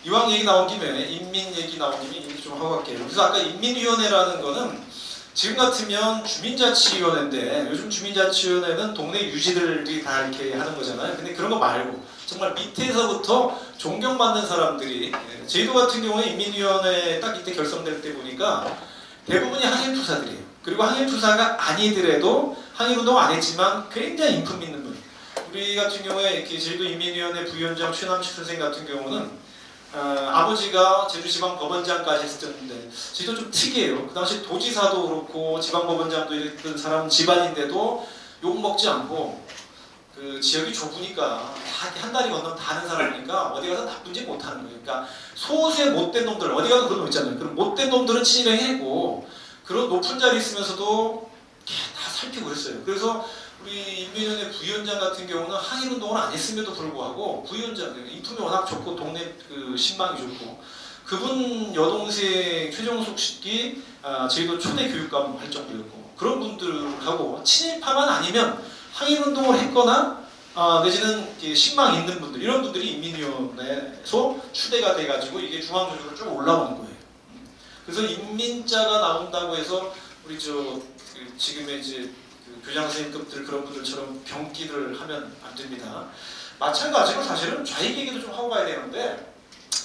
이왕 얘기 나온 김에 인민 얘기 나온 김에 얘기 좀 하고 갈게요. 그래서 아까 인민위원회라는 거는 지금 같으면 주민자치위원회인데 요즘 주민자치위원회는 동네 유지들이 다 이렇게 하는 거잖아요. 근데 그런 거 말고 정말 밑에서부터 존경받는 사람들이, 제주도 같은 경우에 인민위원회 딱 이때 결성될 때 보니까 대부분이 항일투사들이에요. 그리고 항일투사가 아니더라도 항일운동 안 했지만 굉장히 인품 있는 분. 우리 같은 경우에 이렇게 제주도 인민위원회 부위원장 최남식 선생 같은 경우는 아버지가 제주지방법원장까지 했었는데 제주도 좀 특이해요. 그 당시 도지사도 그렇고 지방법원장도 이랬던 사람 집안인데도 욕 먹지 않고 그 지역이 좁으니까 한 다리 건너면 다 아는 사람이니까 어디 가서 나쁜 짓 못하는 거예요. 그러니까 소수의 못된 놈들, 어디 가서 그런 놈 있잖아요. 그런 못된 놈들은 친일행했고 그런 높은 자리 있으면서도 다 살피고 그랬어요. 그래서 우리 인민위원회 부위원장 같은 경우는 항일운동을 안 했음에도 불구하고 부위원장, 인품이 워낙 좋고 동네 그 신망이 좋고 그분 여동생 최종숙 씨기 제주도 초대 교육감 할 정도였고 그런 분들하고 친일파만 아니면 항일운동을 했거나 내지는 신망 있는 분들, 이런 분들이 인민위원회에서 추대가 돼가지고 이게 중앙조직으로 쭉 올라오는 거예요. 그래서 인민자가 나온다고 해서 우리 지금의 이제 교장 선생님급들 그런 분들처럼 병기를 하면 안 됩니다. 마찬가지로 사실은 좌익 얘기도 좀 하고 가야 되는데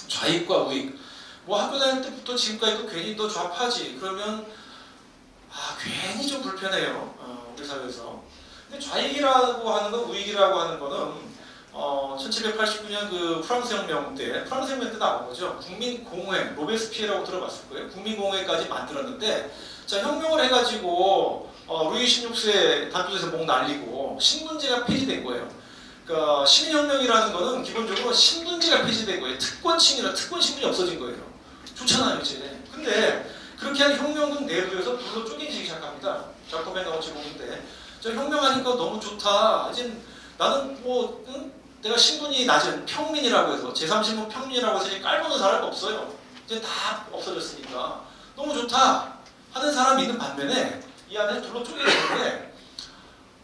좌익과 우익, 뭐 학교 다닐 때부터 지금까지도 괜히 너 좌파지 그러면 괜히 좀 불편해요. 우리 사회에서. 근데 좌익이라고 하는 거, 우익이라고 하는 거는 1789년 그 프랑스 혁명 때 나온 거죠. 국민공회, 로베스피에라고 들어봤을 거예요. 국민공회까지 만들었는데 자, 혁명을 해가지고 루이 16세 단두에서 목 날리고 신분제가 폐지된 거예요. 그러니까 시민혁명이라는 거는 기본적으로 신분제가 폐지된 거예요. 특권층이라 특권 신분이 없어진 거예요. 좋잖아요, 이제. 근데 그렇게 한 혁명군 내부에서 불로 쪼개지기 시작합니다. 자코벤 나오지 보는데 저 혁명하니까 너무 좋다. 이제 나는 내가 신분이 낮은 평민이라고 해서 제3신분 평민이라고 해서 이제 깔보는 사람이 없어요. 이제 다 없어졌으니까 너무 좋다 하는 사람이 있는 반면에 이 안에 둘로 쪼개졌는데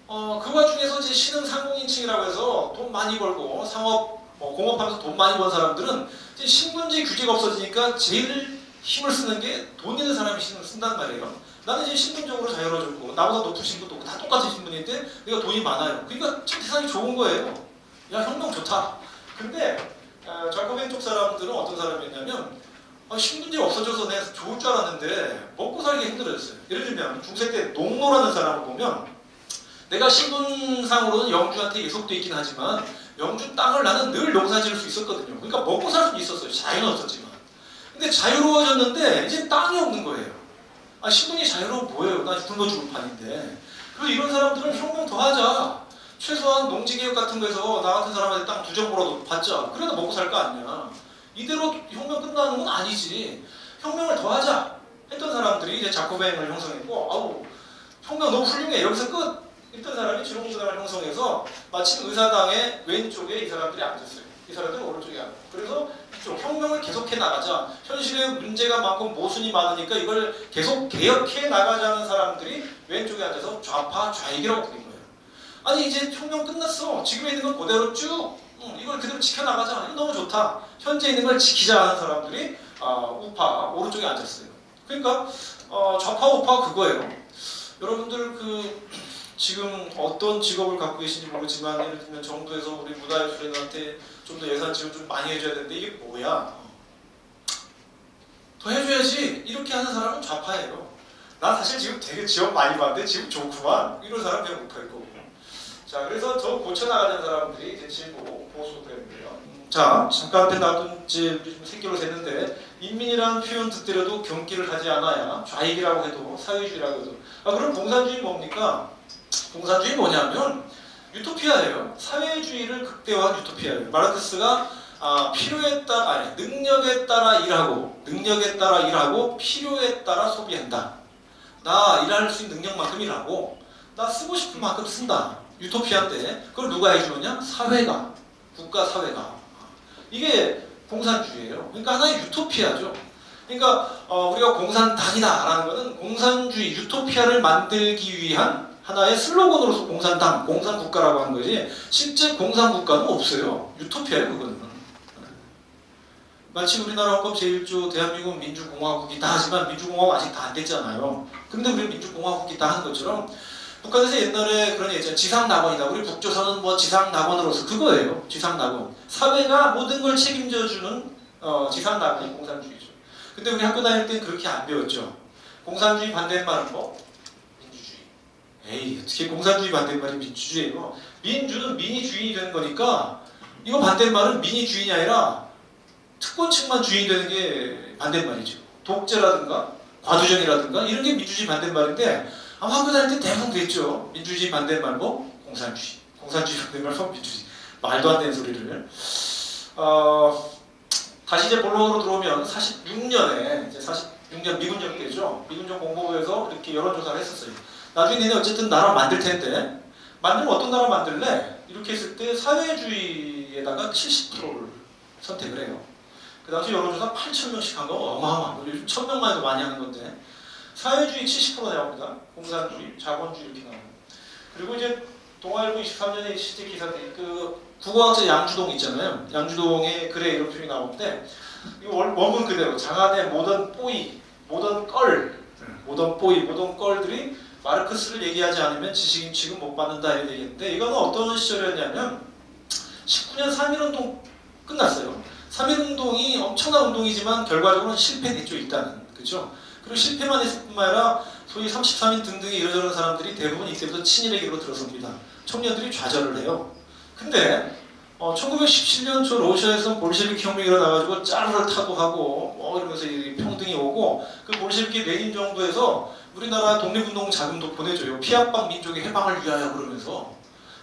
그 와중에서 이제 신흥 상공인층이라고 해서 돈 많이 벌고 상업 공업하면서 돈 많이 번 사람들은 이제 신분제 규제가 없어지니까 제일 힘을 쓰는 게 돈 있는 사람이 신분을 쓴단 말이에요. 나는 이제 신분적으로 자유로워졌고 나보다 높은 신분도 없고 다 똑같은 신분인데 내가 돈이 많아요. 그러니까 참 세상이 좋은 거예요. 야, 혁명 좋다. 근데 자코벤 쪽 사람들은 어떤 사람이었냐면 신분제가 없어져서 내가 좋을 줄 알았는데 먹고 살기 힘들어졌어요. 예를 들면 중세 때 농노라는 사람을 보면 내가 신분상으로는 영주한테 예속돼 있긴 하지만 영주 땅을 나는 늘 농사 지을 수 있었거든요. 그러니까 먹고 살 수도 있었어요. 자유는 없었지만. 근데 자유로워졌는데 이제 땅이 없는 거예요. 신분이 자유로운 뭐예요? 나 굶어 죽을 판인데. 그리고 이런 사람들은 혁명 더 하자. 최소한 농지개혁 같은 거에서 나 같은 사람한테 땅 2정보라도 받자. 그래도 먹고 살 거 아니야. 이대로 혁명 끝나는 건 아니지. 혁명을 더 하자 했던 사람들이 이제 자코벤을 형성했고 혁명 너무 훌륭해. 여기서 끝! 했던 사람이 지롱구당을 형성해서 마침 의사당의 왼쪽에 이 사람들이 앉았어요. 이 사람들은 오른쪽에 앉고. 그래서 이쪽 혁명을 계속해 나가자. 현실에 문제가 많고 모순이 많으니까 이걸 계속 개혁해 나가자는 사람들이 왼쪽에 앉아서 좌파, 좌익이라고 부른 거예요. 아니 이제 혁명 끝났어. 지금에 있는 건 그대로 쭉 이걸 그대로 지켜나가자. 이거 너무 좋다. 현재 있는 걸 지키자 하는 사람들이 우파, 오른쪽에 앉았어요. 그러니까 좌파, 우파 그거예요. 여러분들 지금 어떤 직업을 갖고 계신지 모르지만 예를 들면 정부에서 우리 문화예술인한테 좀 더 예산 지원 좀 많이 해줘야 되는데 이게 뭐야? 더 해줘야지. 이렇게 하는 사람은 좌파예요. 난 사실 지금 되게 지원 많이 받는데 지금 좋구만. 이런 사람 그냥 못할 거고. 자, 그래서 더 고쳐나가는 사람들이 이제 진보 보수 그랬는데요. 자, 잠깐 앞에 놔둔 지 좀 새끼로 됐는데 인민이라는 표현 듣더라도 경기를 하지 않아야 좌익이라고 해도 사회주의라고 해도 그럼 공산주의 뭡니까? 공산주의 뭐냐면 유토피아예요. 사회주의를 극대화한 유토피아예요. 마르크스가 필요에 따라 아니, 능력에 따라 일하고 필요에 따라 소비한다. 나 일할 수 있는 능력만큼 일하고 나 쓰고 싶은 만큼 쓴다. 유토피아인데 그걸 누가 해주느냐? 사회가, 국가 사회가. 이게 공산주의예요. 그러니까 하나의 유토피아죠. 그러니까 우리가 공산당이다라는 것은 공산주의 유토피아를 만들기 위한 하나의 슬로건으로서 공산당, 공산국가라고 하는 거지 실제 공산국가는 없어요. 유토피아예요 그거는. 마치 우리나라 헌법 제1조 대한민국 민주공화국이다 하지만 민주공화국 아직 다 안 됐잖아요. 근데 우리 민주공화국이다 하는 것처럼 북한에서 옛날에 그런 얘기 있잖아요. 지상낙원이다. 우리 북조선은 뭐 지상낙원으로서 그거예요. 지상낙원. 사회가 모든 걸 책임져주는 지상낙원이 공산주의죠. 근데 우리 학교 다닐 때 그렇게 안 배웠죠. 공산주의 반대말은 뭐? 민주주의. 에이 어떻게 공산주의 반대말이 민주주의예요. 민주는 민이 주인이 되는 거니까 이거 반대말은 민이 주인이 아니라 특권층만 주인이 되는 게 반대말이죠. 독재라든가 과두정이라든가 이런 게 민주주의 반대말인데 아마 학교 다닐 때 대부분 그랬죠. 민주주의 반대말 뭐? 공산주의. 공산주의 반대말 뭐? 민주주의. 말도 안 되는 소리를. 다시 이제 본론으로 들어오면 46년에 이제 46년 미군정 때죠. 미군정 공보부에서 이렇게 여론조사를 했었어요. 나중에 너네 어쨌든 나라 만들 텐데 만들면 어떤 나라 만들래? 이렇게 했을 때 사회주의에다가 70%를 선택을 해요. 그 당시 여론조사 8,000명씩 한 거 어마어마한 거. 요즘 1,000명만 해도 많이 하는 건데 사회주의 70% 나옵니다. 공산주의, 자본주의 이렇게 나옵니다. 그리고 이제 동아일보 23년에 실제 기사들이 그 국어학자 양주동 있잖아요. 양주동의 글에 이런 표현이 나오는데 이거 원문 그대로 장안의 모던 뽀이, 모던 껄들이 마르크스를 얘기하지 않으면 지식인 취급 못 받는다 이런 얘기인데 이거는 어떤 시절이었냐면 19년 3.1운동 끝났어요. 3.1운동이 엄청난 운동이지만 결과적으로는 실패됐죠 일단은. 그렇죠? 그리고 실패만 했을 뿐만 아니라 소위 33인 등등의 이러저런 사람들이 대부분 이때부터 친일의 길로 들어섭니다. 청년들이 좌절을 해요. 근데 1917년 초 러시아에서 볼셰비키 혁명이 일어나가지고 짜르를 타고 하고 이러면서 평등이 오고 그 볼셰비키 레닌 정부에서 우리나라 독립운동 자금도 보내줘요. 피압방 민족의 해방을 위하여 그러면서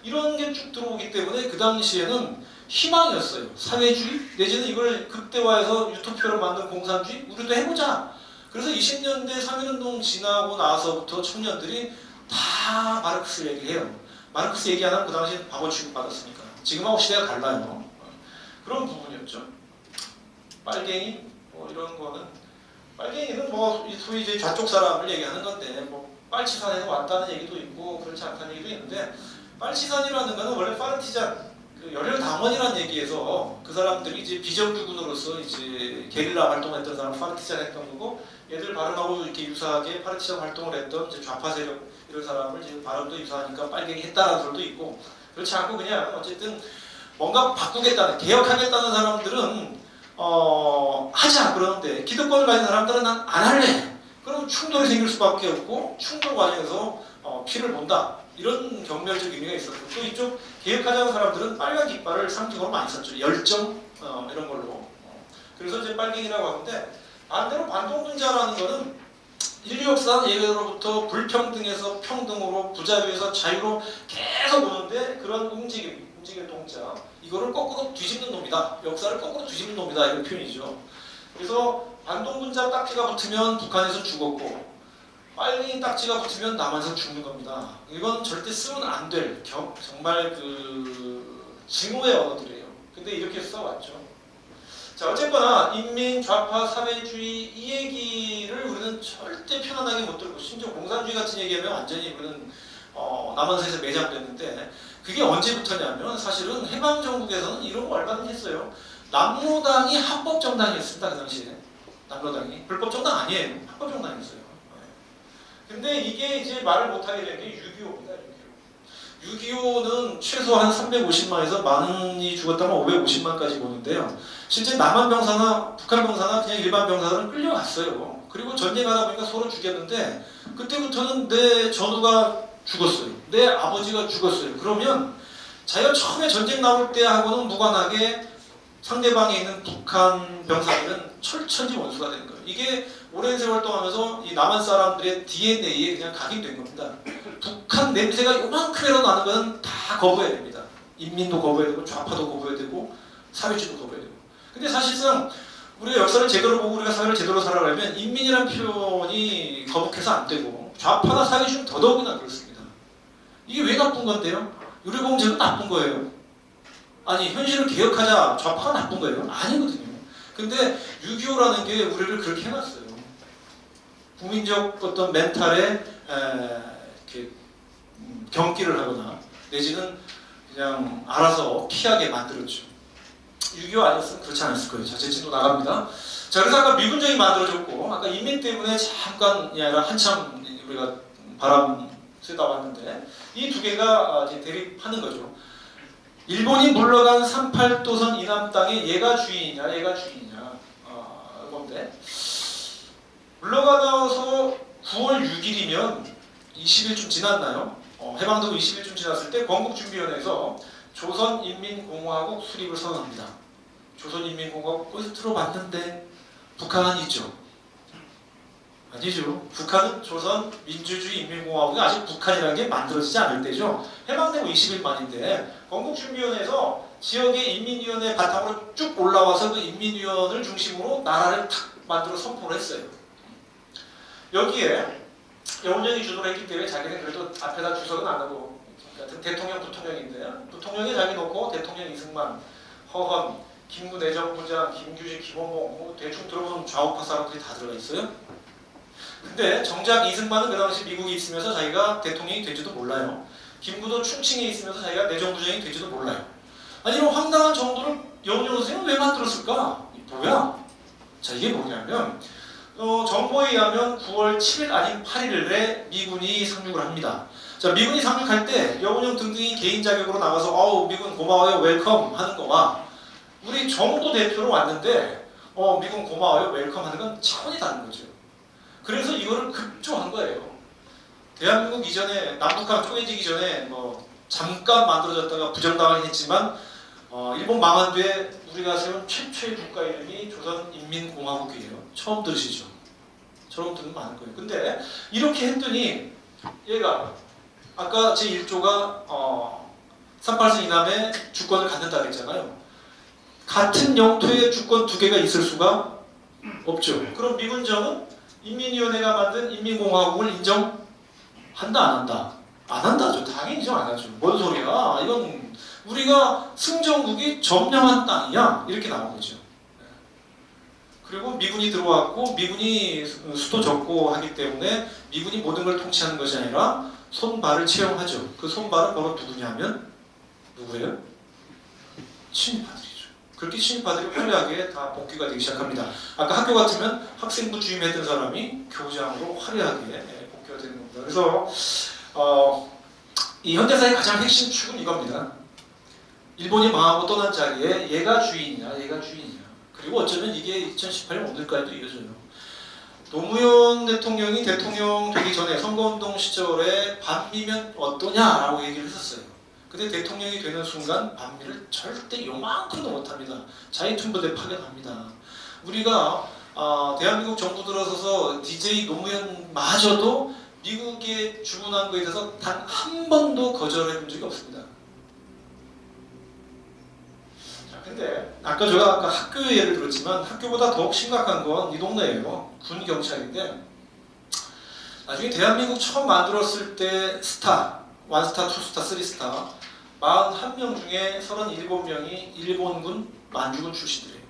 이런 게 쭉 들어오기 때문에 그 당시에는 희망이었어요. 사회주의 내지는 이걸 극대화해서 유토피아로 만든 공산주의 우리도 해보자. 그래서 20년대 3.1운동 지나고 나서부터 청년들이 다 마르크스 얘기해요. 마르크스 얘기 안 하면 그 당시에 바보 취급받았으니까. 지금하고 시대가 달라요. 그런 부분이었죠. 빨갱이 뭐 이런 거는 빨갱이는 뭐 소위 이제 좌쪽 사람을 얘기하는 건데 뭐 빨치산에서 왔다는 얘기도 있고 그렇지 않다는 얘기도 있는데 빨치산이라는 거는 원래 파르티잔 그 열혈당원이라는 얘기에서 그 사람들이 이제 비정규군으로서 이제 게릴라 활동했던 사람 파르티잔 했던 거고 얘들 발음하고 이렇게 유사하게 파르티잔 활동을 했던 이제 좌파 세력 이런 사람을 이제 발음도 유사하니까 빨갱이 했다라는 소리도 있고 그렇지 않고 그냥 어쨌든 뭔가 바꾸겠다는 개혁하겠다는 사람들은 하자 그러는데 기득권을 가진 사람들은 난 안 할래. 그럼 충돌이 생길 수밖에 없고 충돌 과정에서 피를 본다. 이런 경멸적 의미가 있었고 또 이쪽 개혁하자는 사람들은 빨간 깃발을 상징으로 많이 썼죠. 열정 이런 걸로. 그래서 이제 빨갱이라고 하는데 반대로 반동분자라는 거는 인류 역사는 예로부터 불평등에서 평등으로 부자유에서 자유로 계속 오는데 그런 움직임 동자 이거를 거꾸로 뒤집는 놈이다. 역사를 거꾸로 뒤집는 놈이다 이런 표현이죠. 그래서 반동분자 딱지가 붙으면 북한에서 죽었고 빨갱이 딱지가 붙으면 남한에서 죽는 겁니다. 이건 절대 쓰면 안 될 정말 그 징후의 언어들이에요. 근데 이렇게 써왔죠. 자 어쨌거나 인민, 좌파, 사회주의 이 얘기를 우리는 절대 편안하게 못 들고 심지어 공산주의 같은 얘기하면 완전히 우리는 남한사에서 매장됐는데 그게 언제부터냐면 사실은 해방정국에서는 이런 거 얼마든지 했어요. 남로당이 합법정당이었습니다. 그 당시에 남로당이 불법정당 아니에요. 합법정당이었어요. 근데 이게 이제 말을 못하게 된 게 6.25입니다. 6.25는 최소한 350만에서 만이 죽었다면 550만까지 보는데요. 실제 남한 병사나 북한 병사나 그냥 일반 병사들은 끌려갔어요. 그리고 전쟁하다 보니까 서로 죽였는데 그때부터는 내 전우가 죽었어요. 내 아버지가 죽었어요. 그러면 자기가 처음에 전쟁 나올 때하고는 무관하게 상대방에 있는 북한 병사들은 철천지 원수가 되는 거예요. 이게 오랜 세월 동안하면서 이 남한 사람들의 DNA에 그냥 각인된 겁니다. 북한 냄새가 요만큼이라도 나는 건 다 거부해야 됩니다. 인민도 거부해야 되고 좌파도 거부해야 되고 사회주의도 거부해야 되고 근데 사실상 우리가 역사를 제대로 보고 우리가 사회를 제대로 살아가려면 인민이라는 표현이 거북해서 안 되고 좌파가 사기 중 더더욱이나 그렇습니다. 이게 왜 나쁜 건데요? 유리공제도 나쁜 거예요. 아니 현실을 개혁하자 좌파가 나쁜 거예요? 아니거든요. 근데 6.25라는 게 우리를 그렇게 해놨어요. 국민적 어떤 멘탈에 이렇게 경기를 하거나 내지는 그냥 알아서 피하게 만들었죠. 6.25 아니었으면 그렇지 않았을 거예요. 자, 제 진도 나갑니다. 자, 그래서 아까 미군정이 만들어졌고 아까 인민 때문에 잠깐이 아니라 한참 우리가 바람 쐬다 왔는데 이 두 개가 이제 대립하는 거죠. 일본이 물러간 38도선 이남 땅에 얘가 주인이냐 얘가 주인이냐 건데 물러가서 9월 6일이면 20일쯤 지났나요? 해방되고 20일쯤 지났을 때 건국준비위원회에서 조선인민공화국 수립을 선언합니다. 조선인민공화국 어디서 들어봤는데 북한은 있죠? 아니죠. 북한은 조선민주주의인민공화국이 아직 북한이라는 게 만들어지지 않을 때죠. 해방되고 20일 만인데 건국준비위원회에서 지역의 인민위원회 바탕으로 쭉 올라와서 그 인민위원을 중심으로 나라를 탁 만들어 선포를 했어요. 여기에 여운정이 주도를 했기 때문에 자기는 그래도 앞에다 주석은 안 하고 같은 대통령 부통령인데 부통령에 자기 놓고 대통령 이승만, 허헌, 김구 내정부장, 김규직, 김원봉 뭐 대충 들어보면 좌우파 사람들이 다 들어가 있어요. 근데 정작 이승만은 그 당시 미국에 있으면서 자기가 대통령이 될지도 몰라요. 김구도 충칭에 있으면서 자기가 내정부장이 될지도 몰라요. 아니 이런 황당한 정도를 여운정 선생은 왜 만들었을까? 뭐야? 자 이게 뭐냐면 정보에 의하면 9월 7일 아닌 8일에 미군이 상륙을 합니다. 자 미군이 상륙할 때 여운정 등등이 개인 자격으로 나가서 어우 미군 고마워요 웰컴 하는 거와 우리 정도 대표로 왔는데 미군 고마워요 웰컴 하는 건 차원이 다른 거죠. 그래서 이거를 급조한 거예요. 대한민국 이전에 남북한 쪼개지기 전에 뭐 잠깐 만들어졌다가 부정당하긴 했지만 일본 망한 뒤에 우리가 세운 최초의 국가 이름이 조선인민공화국이에요. 처음 들으시죠? 처음 들으면 많을 거예요. 근데 이렇게 했더니 얘가 아까 제1조가 38선 이남의 주권을 갖는다 그랬잖아요. 같은 영토에 주권 두 개가 있을 수가 없죠. 그럼 미군정은 인민위원회가 만든 인민공화국을 인정한다 안 한다? 안 한다죠. 당연히 인정 안 하죠. 뭔 소리야? 이건 우리가 승전국이 점령한 땅이야. 이렇게 나온 거죠. 그리고 미군이 들어왔고 미군이 수도 적고 하기 때문에 미군이 모든 걸 통치하는 것이 아니라 손발을 채용하죠. 그 손발은 바로 누구냐면 누구예요? 친일파들이죠. 그렇게 친일파들이 화려하게 다 복귀가 되기 시작합니다. 아까 학교 같으면 학생부 주임했던 사람이 교장으로 화려하게 복귀가 되는 겁니다. 그래서 이 현대사의 가장 핵심 축은 이겁니다. 일본이 망하고 떠난 자리에 얘가 주인이냐 얘가 주인이냐. 그리고 어쩌면 이게 2018년 오늘까지도 이어져요. 노무현 대통령이 대통령 되기 전에 선거운동 시절에 반미면 어떠냐라고 얘기를 했었어요. 근데 대통령이 되는 순간 반미를 절대 요만큼도 못합니다. 자유투쟁부대 파견합니다. 우리가 대한민국 정부 들어서서 DJ 노무현마저도 미국에 주문한 거에 대해서 단 한 번도 거절해 본 적이 없습니다. 자, 근데 제가 아까 학교 예를 들었지만 학교보다 더욱 심각한 건 이 동네예요. 군 경찰인데 나중에 대한민국 처음 만들었을 때 스타, 1스타, 2스타, 3스타 41명 중에 37명이 일본군 만주군 출신들이에요.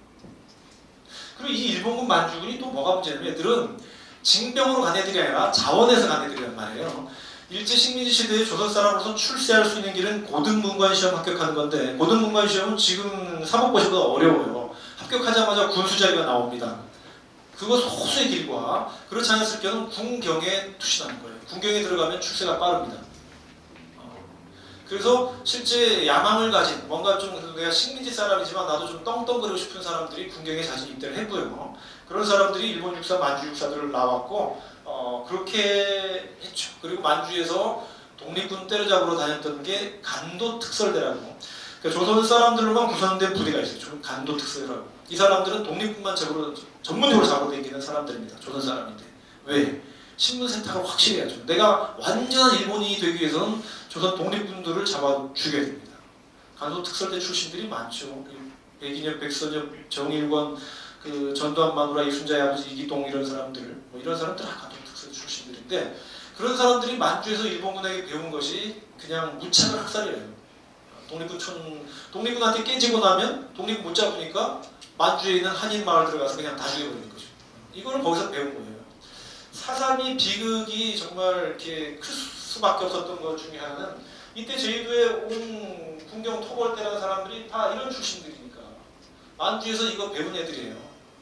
그리고 이 일본군 만주군이 또 뭐가 문제냐면 얘들은 징병으로 간 애들이 아니라 자원에서 간 애들이란 말이에요. 일제식민지 시대에 조선 사람으로서 출세할 수 있는 길은 고등문관 시험 합격하는 건데 고등문관 시험은 지금 사법고시보다 어려워요. 합격하자마자 군수 자리가 나옵니다. 그거 소수의 길과 그렇지 않았을 경우는 군경에 투신하는 거예요. 군경에 들어가면 출세가 빠릅니다. 그래서 실제 야망을 가진 뭔가 좀 내가 식민지 사람이지만 나도 좀 떵떵거리고 싶은 사람들이 군경에 자주 입대를 했고요. 그런 사람들이 일본 육사, 만주 육사들을 나왔고 그렇게 했죠. 그리고 만주에서 독립군 때려잡으러 다녔던 게 간도 특설대라고 그러니까 조선 사람들로만 구성된 부대가 있어요. 간도 특설이라고. 이 사람들은 독립군만 전문적으로 잡으러 다니는 사람들입니다. 조선 사람인데. 왜? 신분 세탁을 확실히 해야죠. 내가 완전한 일본인이 되기 위해서는 조선 독립군들을 잡아 죽여야 됩니다. 간도 특설대 출신들이 많죠. 백인엽, 백선엽, 정일권, 그 전두환 마누라 이순자의 아버지 이기동 이런 사람들, 뭐 이런 사람들 가톨릭 특수 출신들인데 그런 사람들이 만주에서 일본군에게 배운 것이 그냥 무차별 학살이에요. 독립군한테 깨지고 나면 독립군 못 잡으니까 만주에 있는 한인 마을 들어가서 그냥 다 죽여버리는 거죠. 이거를 거기서 배운 거예요. 사삼이 비극이 정말 이렇게 클 수밖에 없었던 것 중에 하나는 이때 제주도에 온 군경 토벌대라는 사람들이 다 이런 출신들이니까 만주에서 이거 배운 애들이에요.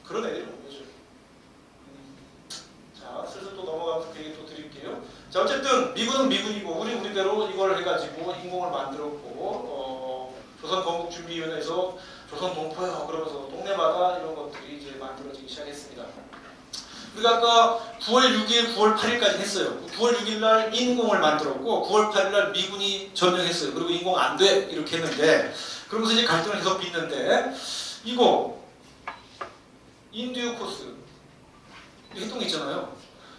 그런 애들이 온 거죠. 자, 슬슬 또 넘어가면서 그 얘기 또 드릴게요. 자, 어쨌든 미군은 미군이고 우리대로 이걸 해가지고 인공을 만들었고 조선건국준비위원회에서 조선 동포요 그러면서 동네마다 이런 것들이 이제 만들어지기 시작했습니다. 우리가 아까 9월 6일, 9월 8일까지 했어요. 9월 6일 날 인공을 만들었고 9월 8일 날 미군이 점령했어요. 그리고 인공 안 돼 이렇게 했는데 그러면서 이제 갈등을 계속 빚는데 이거 인디오 코스 했던 게 있잖아요.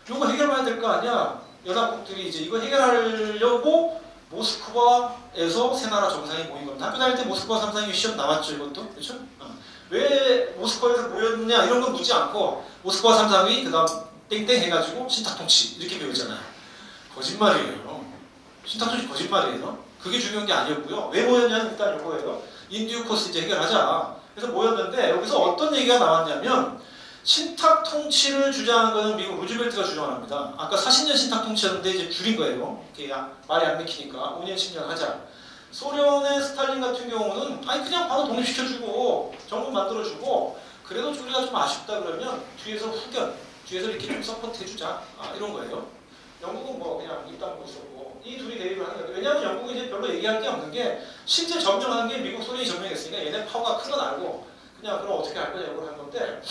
이거 해결해야 될 거 아니야. 연합국들이 이제 이거 해결하려고 모스크바에서 세 나라 정상이 모인 겁니다. 학교 다닐 때 모스크바 3상이 시험 나왔죠, 이것도. 그렇죠? 왜 모스크바에서 모였느냐 이런 건 묻지 않고 모스크바 3상이 그 다음 땡땡 해가지고 신탁통치 이렇게 배우잖아요. 거짓말이에요. 신탁통치 거짓말이에요. 그게 중요한 게 아니었고요. 왜 모였냐는 일단 이거예요. 인디오 코스 이제 해결하자. 그래서 모였는데 여기서 어떤 얘기가 나왔냐면 신탁 통치를 주장한 것은 미국 루즈벨트가 주장을 합니다. 아까 40년 신탁 통치였는데 이제 줄인 거예요. 이게 말이 안 맥히니까 5년 10년 하자. 소련의 스탈린 같은 경우는 아니 그냥 바로 독립시켜주고 정부 만들어주고 그래도 우리가 좀 아쉽다 그러면 뒤에서 후견, 뒤에서 이렇게 좀 서포트해주자 이런 거예요. 영국은 뭐 그냥 입 다물고 있었고 이 둘이 대립을 하는 거예요. 왜냐하면 영국은 이제 별로 얘기할 게 없는 게 실제 점령한 게 미국 소련이 점령했으니까 얘네 파워가 큰 건 알고 그냥 그럼 어떻게 할 거냐고 한 건데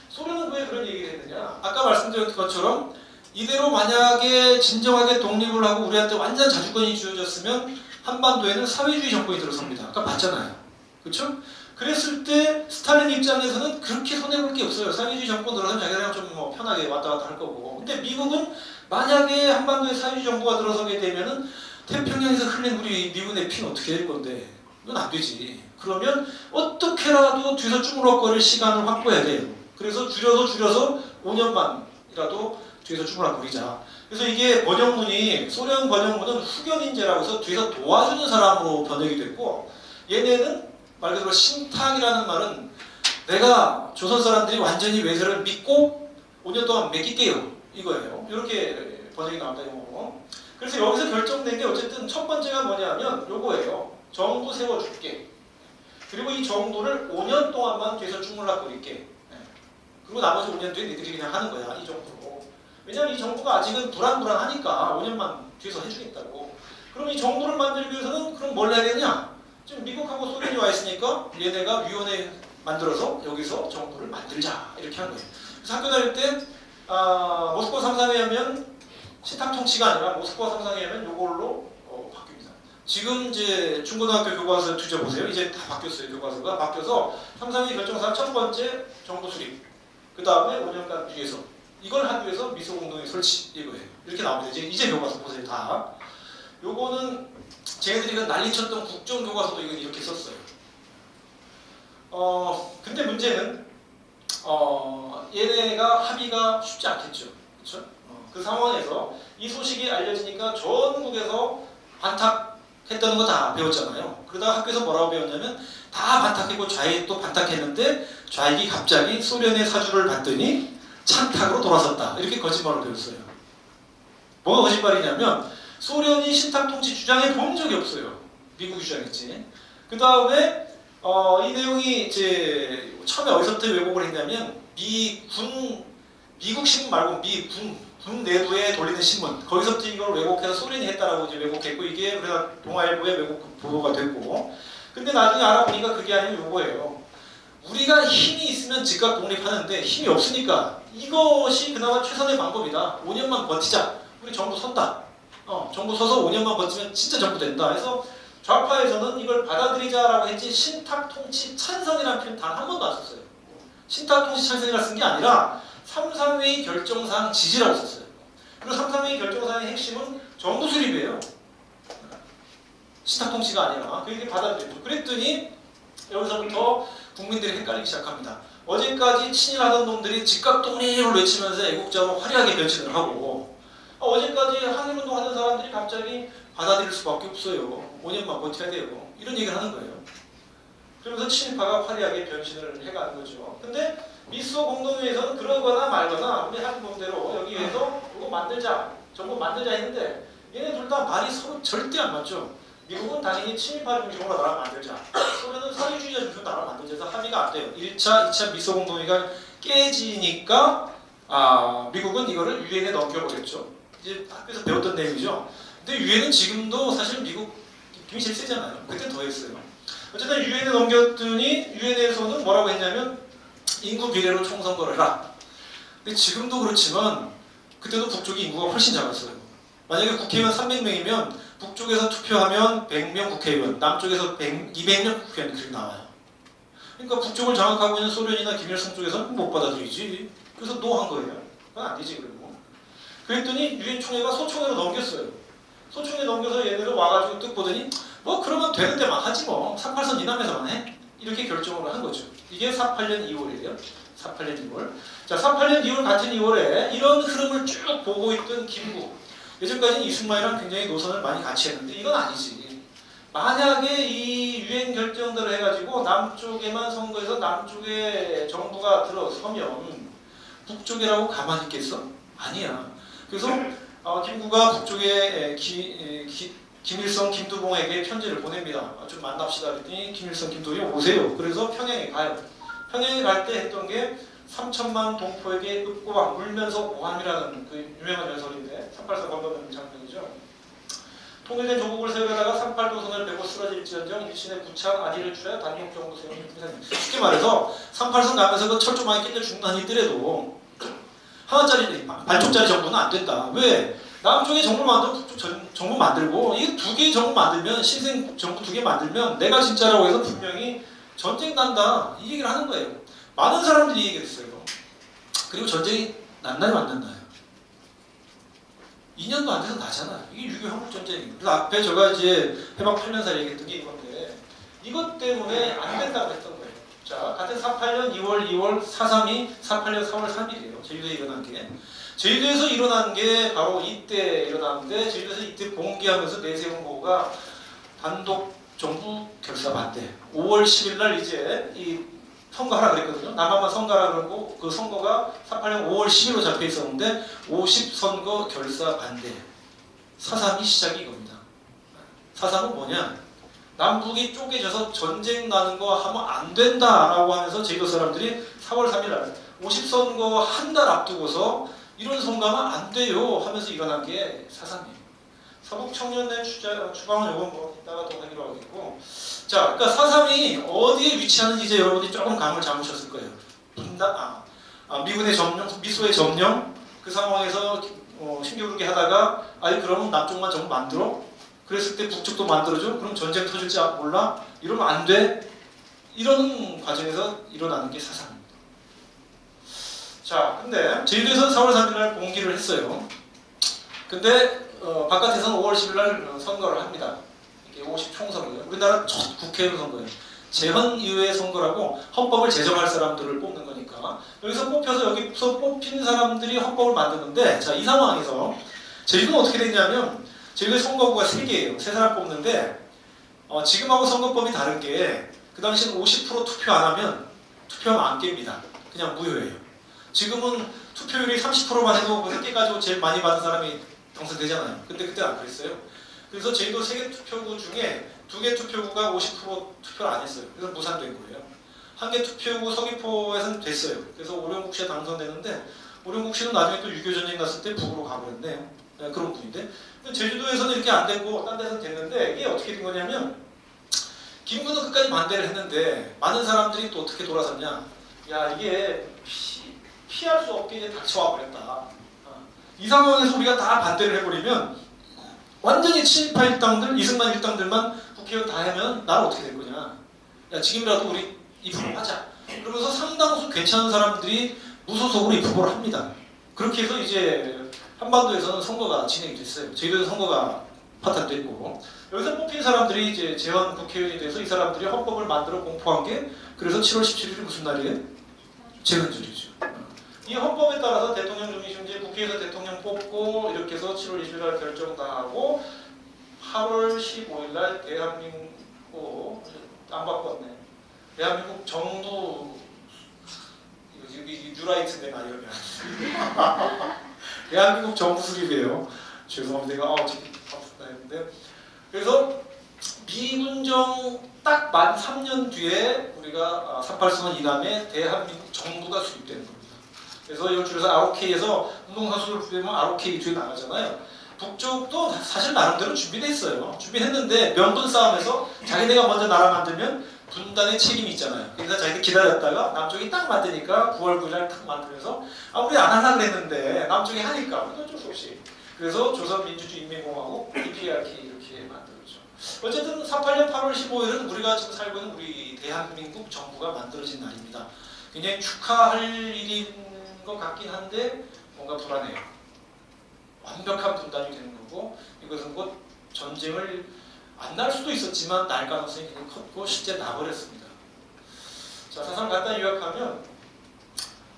소련은 왜 그런 얘기를 했느냐? 아까 말씀드린 것처럼 이대로 만약에 진정하게 독립을 하고 우리한테 완전 자주권이 주어졌으면 한반도에는 사회주의 정권이 들어섭니다. 아까 봤잖아요. 그렇죠? 그랬을 때 스탈린 입장에서는 그렇게 손해볼 게 없어요. 사회주의 정권 들어서면 자기랑 좀 뭐 편하게 왔다 갔다 할 거고. 근데 미국은 만약에 한반도에 사회주의 정부가 들어서게 되면은 태평양에서 흘린 우리 미군의 피는 어떻게 될 건데? 이건 안 되지. 그러면 어떻게라도 뒤에서 쭈물럭거릴 시간을 확보해야 돼요. 그래서 줄여서 5년만이라도 뒤에서 쭈물럭거리자. 그래서 이게 번역문이 소련 번역문은 후견인제라고 해서 뒤에서 도와주는 사람으로 번역이 됐고 얘네는 말 그대로 신탁이라는 말은 내가 조선 사람들이 완전히 외세를 믿고 5년 동안 맡길게요 이거예요. 이렇게 번역이 나옵니다. 영어로. 그래서 여기서 결정된 게 어쨌든 첫 번째가 뭐냐면 요거예요. 정부 세워줄게. 그리고 이 정부를 5년 동안만 뒤에서 쭈물락거릴게. 그리고 나머지 5년 뒤에 니들이 그냥 하는 거야. 이 정도로. 왜냐면 이 정부가 아직은 불안불안하니까 5년만 뒤에서 해주겠다고. 그럼 이 정부를 만들기 위해서는 그럼 뭘 해야 되냐? 지금 미국하고 소련이 와 있으니까 얘네가 위원회 만들어서 여기서 정부를 만들자 이렇게 한 거예요. 그래서 학교 다닐 때 모스크바 3상에 하면 신탁 통치가 아니라 모스크바 3상에 하면 요걸로 바뀝니다. 지금 이제 중고등학교 교과서 뒤져보세요. 이제 다 바뀌었어요. 교과서가 바뀌어서 3상의 결정사항 첫 번째 정부 수립, 그 다음에 5년간 뒤에서 이걸 하기 위해서 미소공동회 설치 이거예요. 이렇게 나옵니다. 이제 교과서 보세요. 다. 요거는 쟤네들이 난리쳤던 국정교과서도 이건 이렇게 썼어요. 근데 문제는 얘네가 합의가 쉽지 않겠죠. 그렇죠? 그 상황에서 이 소식이 알려지니까 전국에서 반탁했다는 거 다 배웠잖아요. 그러다가 학교에서 뭐라고 배웠냐면 다 반탁했고 좌익도 반탁했는데 좌익이 갑자기 소련의 사주를 받더니 찬탁으로 돌아섰다. 이렇게 거짓말을 배웠어요. 뭐가 거짓말이냐면 소련이 신탁 통치 주장해 본 적이 없어요. 미국이 주장했지. 그 다음에 이 내용이 이제 처음에 어디서부터 왜곡을 했냐면 미국 신문 말고 군 내부에 돌리는 신문 거기서부터 이걸 왜곡해서 소련이 했다라고 이제 왜곡했고 이게 그래서 동아일보에 왜곡 보도가 됐고 근데 나중에 알아보니까 그게 아니고 요거예요. 우리가 힘이 있으면 즉각 독립하는데 힘이 없으니까 이것이 그나마 최선의 방법이다. 5년만 버티자. 우리 정부 선다. 정부 서서 5년만 버티면 진짜 정부 된다. 그래서 좌파에서는 이걸 받아들이자라고 했지 신탁 통치 찬성이라는 표현 단 한 번도 안 썼어요. 신탁 통치 찬성이라 쓴 게 아니라 3상회의 결정사항 지지라고 썼어요. 그리고 3상회의 결정사항의 핵심은 정부 수립이에요. 신탁 통치가 아니라 그렇게 받아들였죠. 그랬더니 여기서부터 국민들이 헷갈리기 시작합니다. 어제까지 친일하던 놈들이 즉각 독립을 외치면서 애국자로 화려하게 변신을 하고, 어제까지 항일운동 하던 사람들이 갑자기 받아들일 수밖에 없어요. 5년만 버텨야 돼요. 이런 얘기를 하는 거예요. 그러면서 친일파가 화려하게 변신을 해가는 거죠. 근데 미소 공동회에서는 그러거나 말거나 우리 하는 법대로 여기에서 이거 만들자, 정부 만들자 했는데 얘네 둘 다 말이 서로 절대 안 맞죠. 미국은 당연히 친일파 중심으로 나라 만들자, 소련은 사회주의자 중심으로 나라 만들자 해서 합의가 안 돼요. 1차, 2차 미소 공동회가 깨지니까 미국은 이거를 유엔에 넘겨버렸죠. 이제 학교에서 배웠던 내용이죠. 근데 유엔은 지금도 사실 미국 힘이 제일 세잖아요. 그때 더 했어요. 어쨌든 유엔에 넘겼더니 유엔에서는 뭐라고 했냐면 인구 비례로 총선거를 해라. 근데 지금도 그렇지만 그때도 북쪽이 인구가 훨씬 작았어요. 만약에 국회의원 300명이면 북쪽에서 투표하면 100명 국회의원, 남쪽에서 200명 국회의원 그렇게 나와요. 그러니까 북쪽을 장악하고 있는 소련이나 김일성 쪽에서는 못 받아들이지. 그래서 노 한 거예요. 그건 안 되지 그리고. 그랬더니 유엔 총회가 소총회로 넘겼어요. 소총회 넘겨서 얘네들 와가지고 뜩 보더니 뭐 그러면 되는 데만 하지 뭐. 38선 이남에서만 해. 이렇게 결정을 한 거죠. 이게 48년 2월이에요. 48년 2월. 자, 48년 2월 같은 2월에 이런 흐름을 쭉 보고 있던 김구. 예전까지는 이승만이랑 굉장히 노선을 많이 같이 했는데 이건 아니지. 만약에 이 유엔 결정대로 해가지고 남쪽에만 선거해서 남쪽에 정부가 들어서면 북쪽이라고 가만히 있겠어? 아니야. 그래서 김구가 북쪽에 김일성, 김두봉에게 편지를 보냅니다. 좀 만납시다 그랬더니 김일성, 김두봉이 오세요. 그래서 평양에 가요. 평양에 갈 때 했던 게 3천만 동포에게 읍고방 울면서 오함이라는 그 유명한 연설인데 38선 건너는 장면이죠. 통일된 조국을 세우려다가 38도선을 베고 쓰러질지언정 일신의 부창 아리를 추려 단독 정부 세우는 쉽게 말해서 38선 가면서 그 철조 많이 끼려 죽는 이더라도 하나짜리 발족짜리 정부는 안 된다. 왜? 남쪽에 정부 만들고 북쪽 정부 만들고 이 두 개의 정부 만들면 신생 정부 2개 만들면 내가 진짜라고 해서 분명히 전쟁 난다 이 얘기를 하는 거예요. 많은 사람들이 이 얘기를 했어요. 그리고 전쟁이 났나요 안 났나요? 2년도 안 돼서 나잖아요. 이게 6.25 한국전쟁이에요. 그래서 앞에 제가 이제 해방 8년살 얘기했던 게 이건데 이것 때문에 안 된다고 했던 거예요. 자, 같은 48년 2월 2월 4.3이 48년 4월 3일이에요. 제주도에 일어난 게. 제주도에서 일어난 게 바로 이때 일어났는데 제주도에서 이때 봉기하면서 내세운 거가 단독 정부 결사 반대. 5월 10일 날 이제 이 선거하라 그랬거든요. 남한만 선거하라 그러고 그 선거가 48년 5월 10일로 잡혀 있었는데 50선거 결사 반대. 4.3이 시작이 이겁니다. 4.3은 뭐냐? 남북이 쪼개져서 전쟁 나는 거 하면 안 된다라고 하면서 제주도 사람들이 4월 3일 날 50선거 한 달 앞두고서 이런 선거하면 안 돼요 하면서 일어난 게 4.3이에요. 서북청년단 추방은 요건 뭐 이따가 더 하기로 하겠고, 자, 그러니까 4.3이 어디에 위치하는지 이제 여러분들이 조금 감을 잡으셨을 거예요. 미군의 점령, 미소의 점령, 그 상황에서 힘겨루게 하다가 아니 그러면 남쪽만 정부 만들어? 그랬을 때 북쪽도 만들어줘? 그럼 전쟁 터질지 몰라? 이러면 안 돼? 이런 과정에서 일어나는 게 4.3입니다. 자, 근데 제주도에서는 4월 3일날 공기를 했어요. 근데 바깥에서는 5월 10일날 선거를 합니다. 이게 50 총선이에요. 우리나라 첫 국회의원 선거예요. 재헌의회 선거라고 헌법을 제정할 사람들을 뽑는 거니까 여기서 뽑혀서 여기서 뽑힌 사람들이 헌법을 만드는데, 자, 이 상황에서 제주도는 어떻게 됐냐면 제주도의 선거구가 3개예요. 3사람 뽑는데 지금하고 선거법이 다른 게 그 당시는 50% 투표 안 하면 투표하면 안 깹니다. 그냥 무효예요. 지금은 투표율이 30%만 해도 그래서 깨가지고 제일 많이 받은 사람이 당선되잖아요. 근데 그때 안 그랬어요. 그래서 제주도 3개 투표구 중에 2개 투표구가 50% 투표를 안 했어요. 그래서 무산된 거예요. 1개 투표구 서귀포에서는 됐어요. 그래서 오령국 씨가 당선되는데 오령국 씨는 나중에 또 6.25 전쟁 났을 때 북으로 가버렸네요. 그런 분인데 제주도에서는 이렇게 안 되고 딴 데서는 됐는데 이게 어떻게 된 거냐면 김구는 끝까지 반대를 했는데 많은 사람들이 또 어떻게 돌아섰냐, 야 이게 피할 수 없게 이제 닥쳐와 버렸다. 이 상황에서 우리가 다 반대를 해버리면 완전히 친일파 일당들, 이승만 일당들만 국회의원 다 하면 나는 어떻게 될 거냐. 야 지금이라도 우리 입후보 하자. 그러면서 상당수 괜찮은 사람들이 무소속으로 입후보를 합니다. 그렇게 해서 이제 한반도에서는 선거가 진행이 됐어요. 저희도 선거가 파탄됐고, 여기서 뽑힌 사람들이 이제 재헌 국회의원이 돼서 이 사람들이 헌법을 만들어 공포한 게 그래서 7월 17일이 무슨 날이에요? 재헌절이죠. 이 헌법에 따라서 대통령 중심제 국회에서 대통령 뽑고 이렇게 해서 7월 20일 날 결정당하고 8월 15일 날 대한민국 안 바꿨네. 대한민국 정부 이거 지금 뉴라이트인데 나 이러면 대한민국 정부 수립이에요. 죄송합니다. 내가 어떻게 바쁘다 했는데 그래서 미군정 딱 만 3년 뒤에 우리가 38선언 이남에 대한민국 정부가 수립되는 겁니다. 그래서 이걸 줄여서 ROK에서 운동선수들 부르면 ROK 뒤에 나가잖아요. 북쪽도 사실 나름대로 준비됐어요. 준비했는데 명분 싸움에서 자기네가 먼저 나라 만들면 분단의 책임이 있잖아요. 그래서 자기들 기다렸다가 남쪽이 딱 만드니까 9월 9일 딱 만들면서 우리 안 하려고 그랬는데 남쪽이 하니까 우리도 어쩔 수 없이. 그래서 조선민주주의인민공화국 PRK 이렇게 만들었죠. 어쨌든 48년 8월 15일은 우리가 지금 살고 있는 우리 대한민국 정부가 만들어진 날입니다. 굉장히 축하할 일인 것 같긴 한데 뭔가 불안해요. 완벽한 분단이 되는 거고 이것은 곧 전쟁을 안 날 수도 있었지만 날 가능성이 굉장히 컸고 실제 나버렸습니다. 자, 사상 간단히 요약하면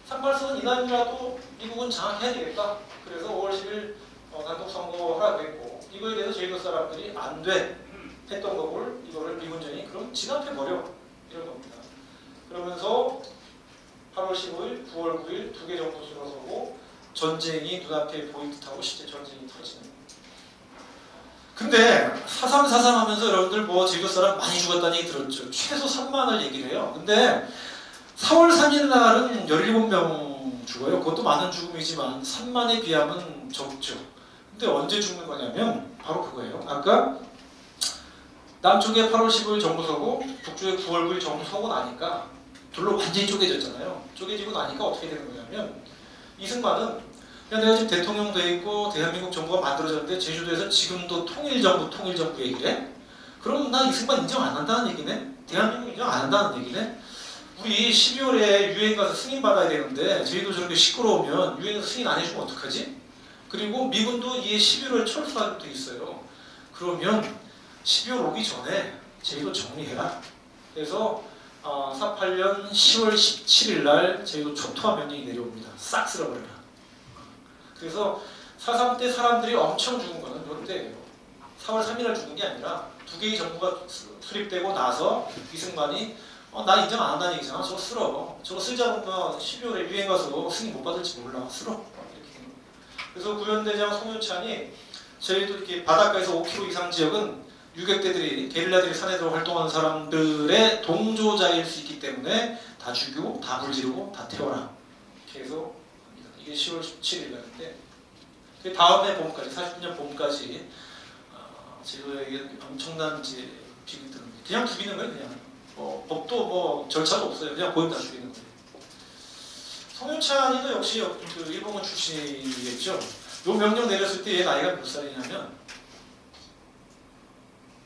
38선언 이남이라도 미국은 장악해야 되겠다. 그래서 5월 10일 단독 선거 하라고 했고 이거에 대해서 제주도 사람들이 안 돼 했던 거를 이거를 미군전이 그럼 진압해 버려 이런 겁니다. 그러면서 8월 15일, 9월 9일 두 개 정도 들어서고 전쟁이 눈앞에 보인 듯하고 실제 전쟁이 터지는 겁니다. 근데 사삼사삼 하면서 여러분들 뭐 제주도 사람 많이 죽었다는 얘기 들었죠. 최소 3만을 얘기를 해요. 근데 4월 3일 날은 17명 죽어요. 그것도 많은 죽음이지만 3만에 비하면 적죠. 근데 언제 죽는 거냐면 바로 그거예요. 아까 남쪽에 8월 15일 정부 서고 북쪽에 9월 9일 정부 서고 나니까 둘로 완전히 쪼개졌잖아요. 쪼개지고 나니까 어떻게 되는 거냐면 이승만은 야, 내가 지금 대통령 돼 있고 대한민국 정부가 만들어졌는데 제주도에서 지금도 통일정부 얘기를 해? 그럼 나 이승만 인정 안 한다는 얘기네? 대한민국 인정 안 한다는 얘기네? 우리 12월에 유엔 가서 승인 받아야 되는데 저희도 저렇게 시끄러우면 유엔에서 승인 안 해주면 어떡하지? 그리고 미군도 이에 11월에 철수하기로 돼 있어요. 그러면 12월 오기 전에 저희도 정리해라. 그래서 48년 10월 17일 날 저희도 초토화 명령이 내려옵니다. 싹 쓸어버려라. 그래서 4.3 때 사람들이 엄청 죽은 거는 이때예요. 4월 3일 날 죽은 게 아니라 두 개의 정부가 수립되고 나서 이승만이 나 인정 안 한다는 얘기잖아. 저거 쓸어. 저거 쓰자 보면 12월에 유엔 가서 승인 못 받을지 몰라. 쓸어. 이렇게. 그래서 구현대장 송유찬이 저희도 이렇게 바닷가에서 5km 이상 지역은 유격대들이 게릴라들이 산에 들어 활동하는 사람들의 동조자일 수 있기 때문에 다 죽이고 다 불지르고 다 태워라. 이렇게 해서 이게 10월 17일 날인데 그 다음에 봄까지 49년 봄까지 제도에게 엄청난 이제 비극이 드는데 그냥 죽이는 거예요. 그냥 법도 뭐 절차도 없어요. 그냥 보임 다 죽이는 거예요. 송유찬이도 역시 그 일본군 출신이겠죠. 요 명령 내렸을 때 얘 나이가 몇 살이냐면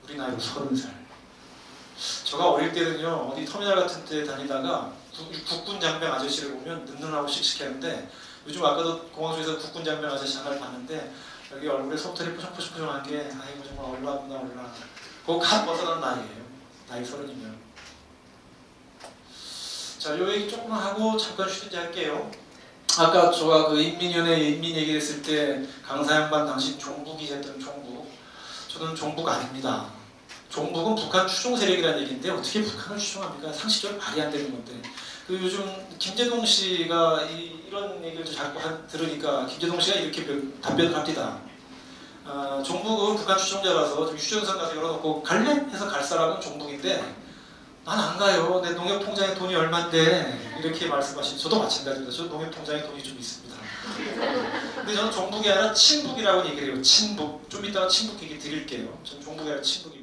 우리 나이로 30살. 제가 어릴 때는요 어디 터미널 같은 데 다니다가 국군 장병 아저씨를 보면 늠름하고 씩씩했는데 요즘 아까도 공항소에서 국군 장병 아저씨 하나를 봤는데 여기 얼굴에 속털이 포성포성한 게 아이고 정말 올라구나 올라. 그거 갓 벗어난 나이에요. 나이 30이면. 자, 요 얘기 조금만 하고 잠깐 쉬든지 할게요. 아까 제가 그 인민위원회 인민 얘기를 했을 때 강사양반 당신 종북이 됐던 종북. 저는 종북 아닙니다. 종북은 북한 추종 세력이라는 얘기인데 어떻게 북한을 추종합니까? 상식적으로 말이 안 되는 건데. 그 요즘 김재동 씨가 이런 얘기를 자꾸 들으니까 김재동 씨가 이렇게 답변을 합니다. 종북은 북한 추종자라서 휴전선 가서 열어놓고 갈래? 해서 갈 사람은 종북인데 난 안 가요. 내 농협통장에 돈이 얼만데 이렇게 말씀하신 저도 마찬가지입니다. 저 농협통장에 돈이 좀 있습니다. 근데 저는 종북이 아니라 친북이라고 얘기를 해요. 친북. 좀 이따가 친북 얘기 드릴게요. 저는 종북이 아니라 친북이